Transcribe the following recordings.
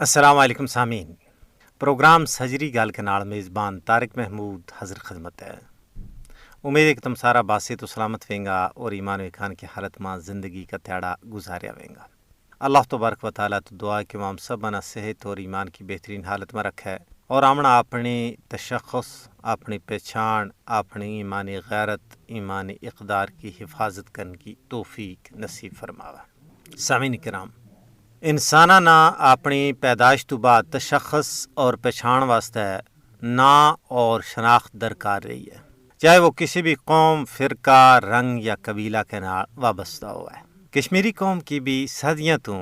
अस्सलाम वालेकुम सामीन। प्रोग्राम सजरी गाल के नाल मेज़बान तारिक महमूद हज़र खिदमत है। उम्मीद है कि तुम सारा बासित तो सलामत वेंगा और ईमान व खान की हालत में ज़िंदगी का त्याड़ा गुजारिया वेंगा। अल्लाह तबारक व तआला तो दुआ कि हम सब बना सेहत और ईमान की बेहतरीन हालत में रखे और आमना अपनी तशख़्ख़ुस, अपनी पहचान, अपनी ईमानी गैरत, ईमानी इक़दार की हिफाजत करने की तौफ़ीक नसीब फरमावा। सामीन किराम, इंसाना ना अपनी पैदाइश तो बाद तशख़्ख़ुस और पहचान वास्ते ना और शनाख्त दरकार रही है, चाहे वो किसी भी कौम, फ़िरका, रंग या कबीला के नाल वाबस्ता हुआ है। कश्मीरी कौम की भी सदियाँ तो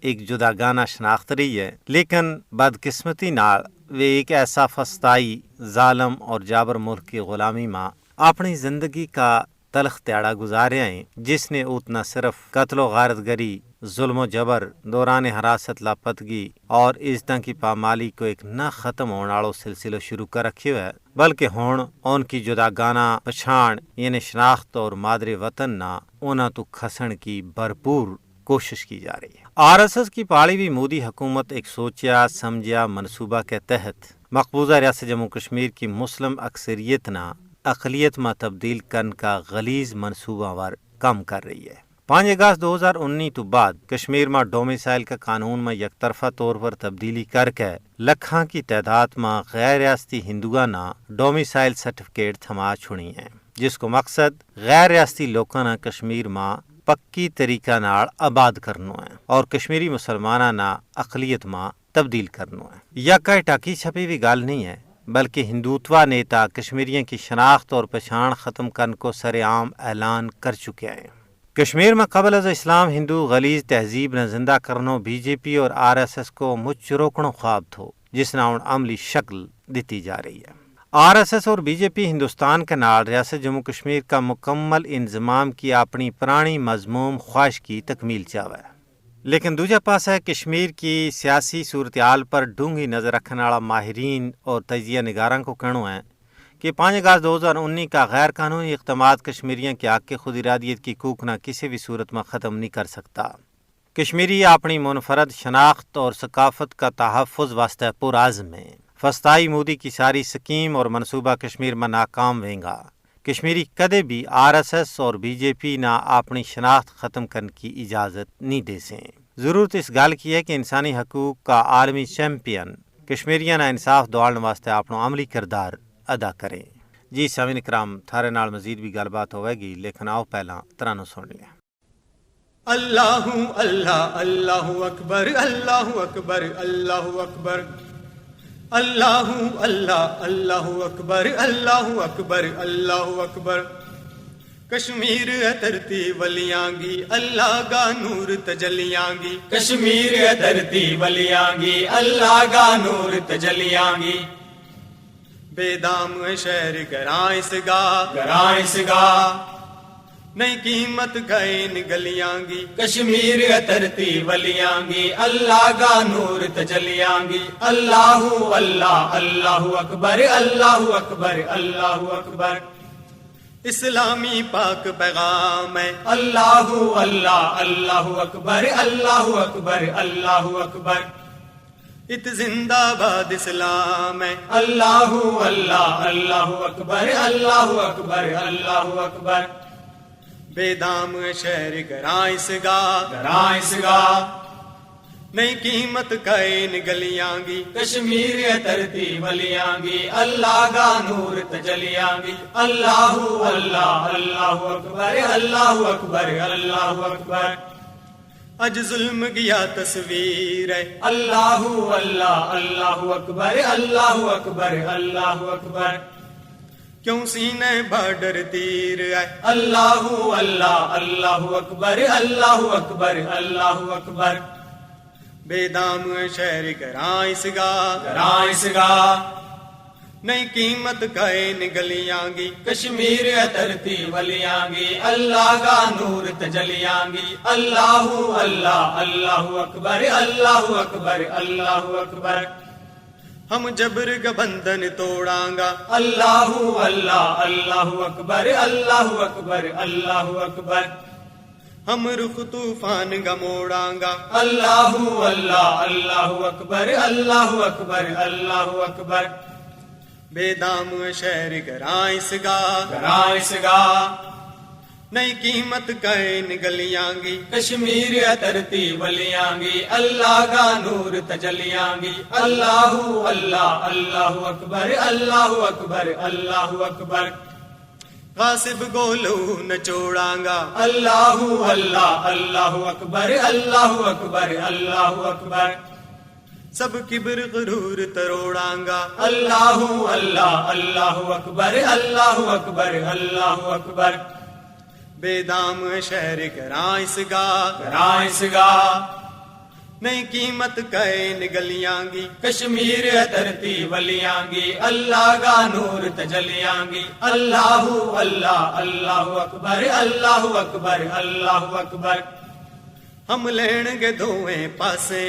एक जुदागाना शनाख्त रही है, लेकिन बदकिस्मती नाल वे एक ऐसा फस्ताई, जालम और जाबर मुल्क की ग़ुलामी में अपनी ज़िंदगी का तलख त्याड़ा गुजारे हैं, जिसने उतना सिर्फ कत्लो गारतगरी, जुल्म जबर, दौरान हरासत लापतगी और इज्जत की पामाली को एक न ख़त्म होने वालों सिलसिलो शुरू कर रखियो है, बल्कि हुण उनकी जुदागाना पछाण यानी शनाख्त और मादरे वतन ना उन्हें तो खसन की भरपूर कोशिश की जा रही है। RSS की पाली भी मोदी हुकूमत एक सोचा समझा मनसूबा के तहत मकबूजा रियासत जम्मू कश्मीर की मुस्लिम अक्सरियत ना अक़लियत में तब्दील करने का गलीज मनसूबा वर काम कर रही है। 5 अगस्त 2019 तो बाद कश्मीर में डोमिसाइल का कानून में यकतरफा तौर पर तब्दीली करके लखा की तादाद में गैर रियासती हिंदुआ ना डोमिसाइल सर्टिफिकेट थमा छुड़ी है, जिसको मकसद गैर रियासती लोगों ना कश्मीर में पक्की तरीका नाल आबाद करना है और कश्मीरी मुसलमाना ना अक़लियत में तब्दील करना है। यह कई टाकी छपी हुई गाल नहीं है, बल्कि हिंदुत्वा नेता कश्मीरियों की शनाख्त और पहचान ख़त्म करने को सरेआम ऐलान कर चुके हैं। कश्मीर में कबल अज़ इस्लाम हिंदू गलीज तहजीब न जिंदा करनो BJP और RSS को मुझ रोकनो ख्वाब थो, जिसना उन अमली शक्ल दी जा रही है। RSS और BJP हिंदुस्तान के नाल रियासत जम्मू कश्मीर का मुकम्मल इंजमाम की अपनी पुरानी मजमूम ख्वाहिश की तकमील चावे, लेकिन दूजा पास है कश्मीर की सियासी सूरत हाल पर डूंगी नज़र रखने वाला माहिरीन और तजिया निगारां को कहना है कि 5 अगस्त 2019 का गैर कानूनी इक़दाम कश्मीरियों के हक़ के खुद इरादियत की कूक न किसी भी सूरत में ख़त्म नहीं कर सकता। कश्मीरी अपनी मुनफरद शनाख्त और सकाफत का तहफ़्फ़ुज़ वास्ते पुरआज़्म है। फस्ताई मोदी की सारी स्कीम और मनसूबा कश्मीर में नाकाम वेंगा। कश्मीरी कदे भी RSS और BJP ना अपनी शनाख्त ख़त्म करने की इजाज़त नहीं दे सें। ज़रूरत इस गाल की है कि इंसानी हकूक़ का आलमी चैम्पियन कश्मीरियां ना इंसाफ दौड़ने वास्ते अपना अमली किरदार अदा करें। जी सामीन इकराम, थारे नाल मजीद भी गलबात होगी, लेकिन आओ पहला तरानो सुन लिया। अल्लाहु अल्लाह अल्लाहु अकबर अल्लाहु अकबर अल्लाहु अकबर अल्लाहु अल्लाह अल्लाहु अकबर अल्लाहु अकबर अल्लाहु अकबर। कश्मीर धरती वलियांगी अल्लाह गा नूर तजलियांगी, कश्मीर धरती वलियांगी अल्लाह गा नूर तजलियांगी। बेदाम शहर गराइसगा नहीं कीमत गैन गलियांगी, कश्मीर धरती वलियांगी अल्लाह गा नूर तजलियांगी। अल्लाहु अल्लाह अल्लाहु अकबर अल्लाहु अकबर अल्लाहु अकबर। इस्लामी पाक पैगाम है अल्लाहु अल्लाह अल्लाहु अकबर अल्लाहु अकबर अल्लाहु अकबर। इत जिंदाबाद इस्लाम है अल्लाहु अल्लाह अल्लाहु अकबर अल्लाहु अकबर अल्लाहु अकबर। बेदाम शहर गराइसगा नहीं कीमत कैन गलियांगी, कश्मीर धरती वलियांगी अल्लाह गा नूर तजलियांगी। अल्लाहु अल्लाह अल्लाहु अकबर अल्लाहु अकबर अल्लाहु अकबर। अज जुल्म गया तस्वीर है अल्लाहु अल्लाह अल्लाहु अकबर अल्लाहु अकबर अल्लाहु अकबर। क्यों सीने बॉर्डर तीर है अल्लाहु अल्लाह अल्लाहु अकबर अल्लाहु अकबर अल्लाहु अकबर। बेदाम शहर गराइसगा नहीं कीमत कैन गलियांगी, कश्मीर धरती वलियांगी अल्लाह गा नूर तजलियांगी। अल्लाहु अल्लाह अल्लाहु अकबर अल्लाहु अकबर अल्लाहु अकबर। हम जबर का बंधन तोड़ांगा अल्लाहु अल्लाह अल्लाहु अकबर अल्लाहु अकबर अल्लाहु अकबर। ہم رخ طوفان گا موڑاں گا اللہ اللہ اللہ اکبر اللہ اکبر اللہ اکبر بے دام شہر گرائس گا نئی قیمت کائن گلیاں گی کشمیر اترتی ولیاں گی اللہ کا نور تجلیاں گی اللہ اللہ اللہ اکبر اللہ اکبر اللہ اکبر غاصب گولو نچوڑاں گا اللہ اللہ اللہ اکبر اللہ اکبر اللہ اکبر سب کبر غرور تروڑاں گا اللہ اللہ اللہ اکبر اللہ اکبر اللہ اکبر بے دام شہر گرائس گا نئی قیمت کائن گلیاں گی کشمیر اترتی ولیاں گی اللہ کا نور تجلیاں گی اللہ اللہ اللہ اکبر اللہ اکبر اللہ اکبر ہم لین گے دوویں پاسے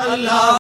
اللہ